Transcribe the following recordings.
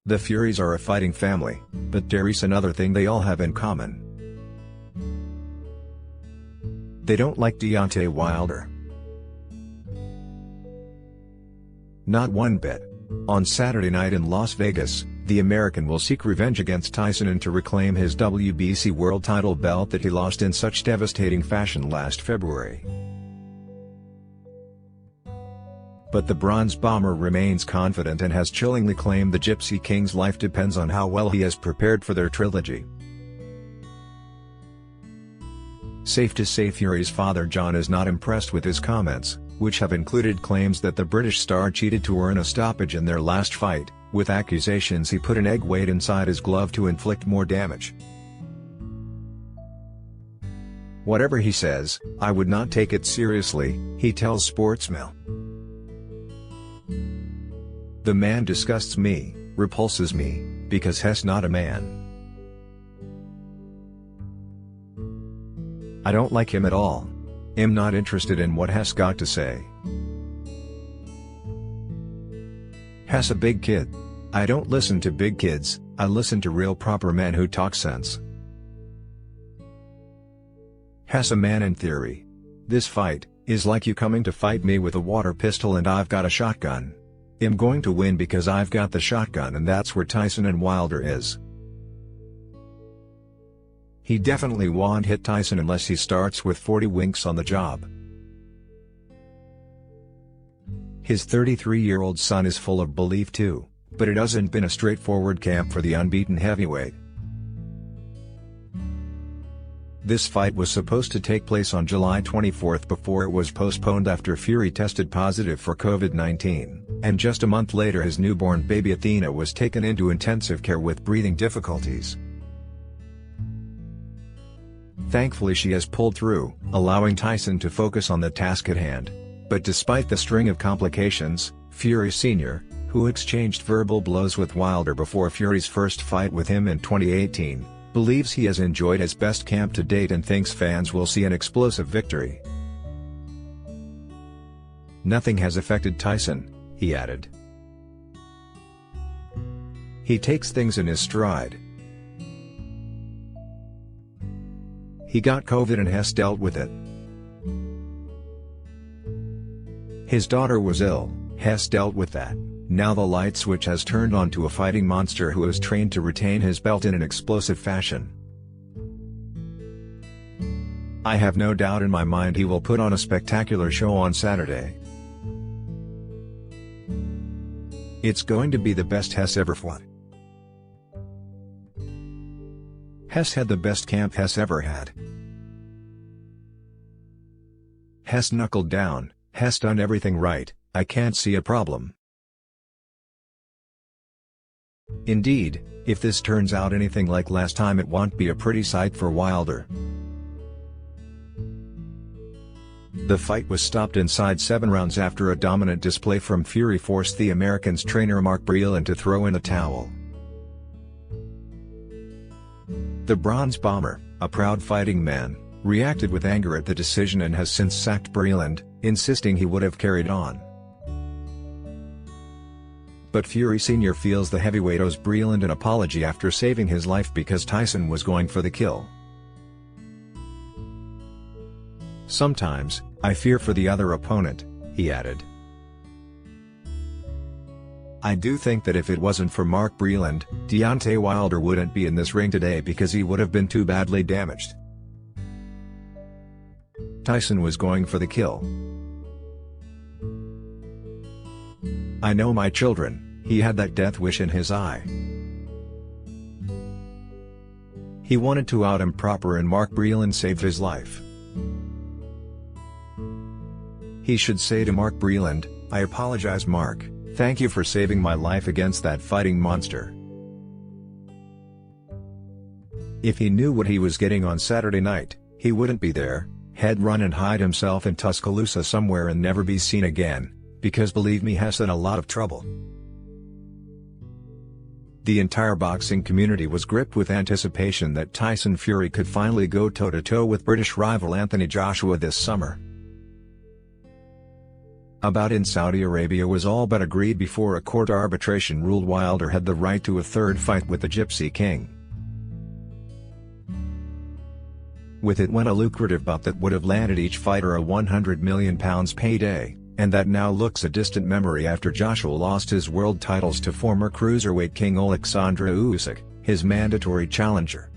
The Furies are a fighting family, but there's another thing they all have in common. They don't like Deontay Wilder. Not one bit. On Saturday night in Las Vegas, the American will seek revenge against Tyson and to reclaim his WBC world title belt that he lost in such devastating fashion last February. But the Bronze Bomber remains confident and has chillingly claimed the Gypsy King's life depends on how well he has prepared for their trilogy. Safe to say Fury's father John is not impressed with his comments, which have included claims that the British star cheated to earn a stoppage in their last fight, with accusations he put an egg weight inside his glove to inflict more damage. Whatever he says, I would not take it seriously, he tells Sportsmail. The man disgusts me, repulses me, because he's not a man. I don't like him at all. I'm not interested in what he's got to say. He's a big kid. I don't listen to big kids, I listen to real proper men who talk sense. He's a man in theory. This fight is like you coming to fight me with a water pistol and I've got a shotgun. I'm going to win because I've got the shotgun, and that's where Tyson and Wilder is. He definitely won't hit Tyson unless he starts with 40 winks on the job. His 33-year-old son is full of belief too, but it hasn't been a straightforward camp for the unbeaten heavyweight. This fight was supposed to take place on July 24 before it was postponed after Fury tested positive for COVID-19, and just a month later his newborn baby Athena was taken into intensive care with breathing difficulties. Thankfully she has pulled through, allowing Tyson to focus on the task at hand. But despite the string of complications, Fury Sr., who exchanged verbal blows with Wilder before Fury's first fight with him in 2018, believes he has enjoyed his best camp to date and thinks fans will see an explosive victory. Nothing has affected Tyson, he added. He takes things in his stride. He got COVID and has dealt with it. His daughter was ill, has dealt with that. Now the light switch has turned on to a fighting monster who is trained to retain his belt in an explosive fashion. I have no doubt in my mind he will put on a spectacular show on Saturday. It's going to be the best Hess ever fought. Hess had the best camp Hess ever had. Hess knuckled down, Hess done everything right, I can't see a problem. Indeed, if this turns out anything like last time it won't be a pretty sight for Wilder. The fight was stopped inside 7 rounds after a dominant display from Fury forced the American's trainer Mark Breland to throw in a towel. The Bronze Bomber, a proud fighting man, reacted with anger at the decision and has since sacked Breland, insisting he would have carried on. But Fury Sr. feels the heavyweight owes Breland an apology after saving his life because Tyson was going for the kill. Sometimes, I fear for the other opponent, he added. I do think that if it wasn't for Mark Breland, Deontay Wilder wouldn't be in this ring today because he would have been too badly damaged. Tyson was going for the kill. I know my children, he had that death wish in his eye. He wanted to out him proper and Mark Breland saved his life. He should say to Mark Breland, I apologize Mark, thank you for saving my life against that fighting monster. If he knew what he was getting on Saturday night, he wouldn't be there, he'd run and hide himself in Tuscaloosa somewhere and never be seen again, because believe me he's in a lot of trouble. The entire boxing community was gripped with anticipation that Tyson Fury could finally go toe-to-toe with British rival Anthony Joshua this summer. about in Saudi Arabia was all but agreed before a court arbitration ruled Wilder had the right to a third fight with the Gypsy King. With it went a lucrative bout that would have landed each fighter a £100 million payday, and that now looks a distant memory after Joshua lost his world titles to former cruiserweight king Alexander Usyk, his mandatory challenger.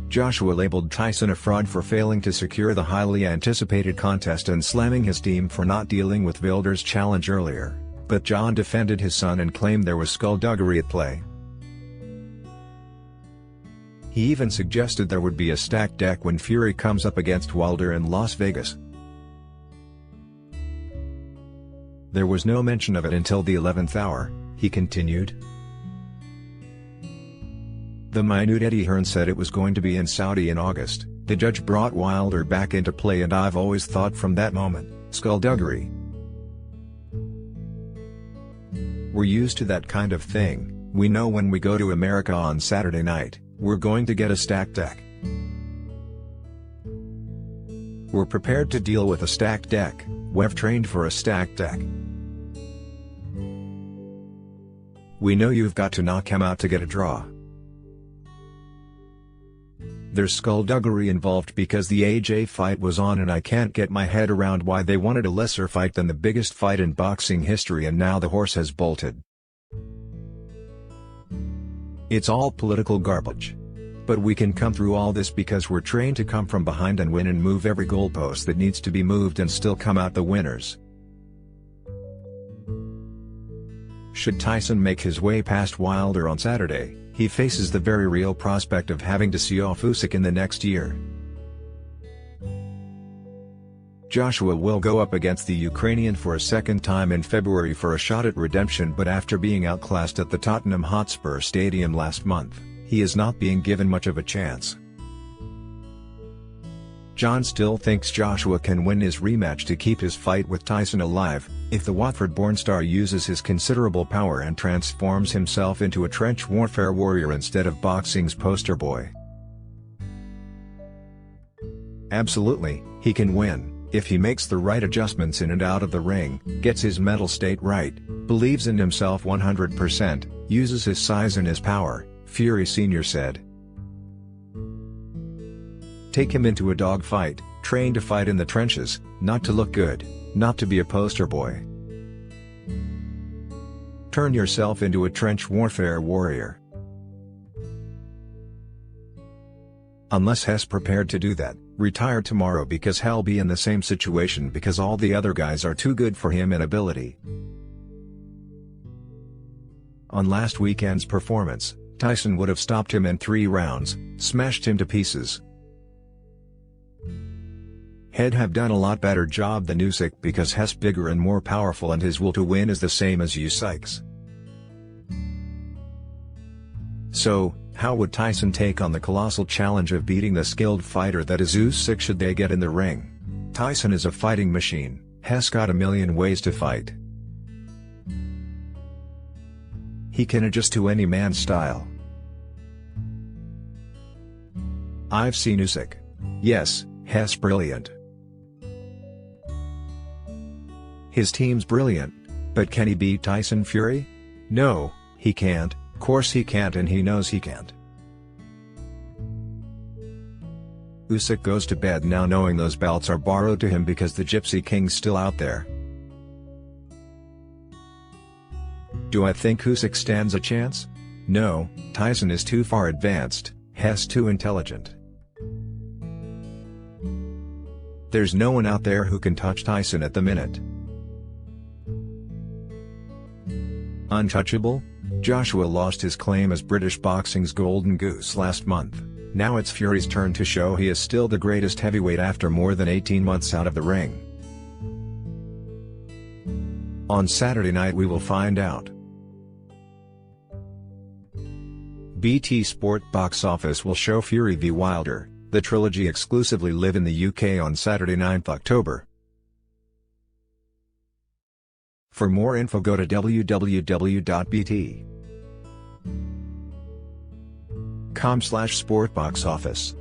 Joshua labeled Tyson a fraud for failing to secure the highly anticipated contest and slamming his team for not dealing with Wilder's challenge earlier, but John defended his son and claimed there was skullduggery at play. He even suggested there would be a stacked deck when Fury comes up against Wilder in Las Vegas. There was no mention of it until the 11th hour, he continued. The minute Eddie Hearn said it was going to be in Saudi in August, the judge brought Wilder back into play, and I've always thought from that moment, skullduggery. We're used to that kind of thing. We know when we go to America on Saturday night, we're going to get a stacked deck. We're prepared to deal with a stacked deck. We've trained for a stacked deck. We know you've got to knock him out to get a draw. There's skullduggery involved because the AJ fight was on, and I can't get my head around why they wanted a lesser fight than the biggest fight in boxing history, and now the horse has bolted. It's all political garbage. But we can come through all this because we're trained to come from behind and win and move every goalpost that needs to be moved and still come out the winners. Should Tyson make his way past Wilder on Saturday, he faces the very real prospect of having to see off Usyk in the next year. Joshua will go up against the Ukrainian for a second time in February for a shot at redemption, but after being outclassed at the Tottenham Hotspur Stadium last month, he is not being given much of a chance. John still thinks Joshua can win his rematch to keep his fight with Tyson alive, if the Watford-born star uses his considerable power and transforms himself into a trench warfare warrior instead of boxing's poster boy. Absolutely, he can win, if he makes the right adjustments in and out of the ring, gets his mental state right, believes in himself 100%, uses his size and his power, Fury Sr. said. Take him into a dogfight, train to fight in the trenches, not to look good, not to be a poster boy. Turn yourself into a trench warfare warrior. Unless Hess prepared to do that, retire tomorrow because he'll be in the same situation because all the other guys are too good for him in ability. On last weekend's performance, Tyson would have stopped him in 3 rounds, smashed him to pieces. He'd have done a lot better job than Usyk because Hess bigger and more powerful, and his will to win is the same as Usyk's. So, how would Tyson take on the colossal challenge of beating the skilled fighter that is Usyk should they get in the ring? Tyson is a fighting machine, Hess got a million ways to fight. He can adjust to any man's style. I've seen Usyk. Yes, Hess brilliant. His team's brilliant, but can he beat Tyson Fury? No, he can't, course he can't, and he knows he can't. Usyk goes to bed now knowing those belts are borrowed to him because the Gypsy King's still out there. Do I think Usyk stands a chance? No, Tyson is too far advanced, Hess too intelligent. There's no one out there who can touch Tyson at the minute. Untouchable? Joshua lost his claim as British boxing's golden goose last month. Now it's Fury's turn to show he is still the greatest heavyweight after more than 18 months out of the ring. On Saturday night we will find out. BT Sport Box Office will show Fury v Wilder, the trilogy exclusively live in the UK on Saturday 9th October. For more info go to www.bt.com/sportboxoffice.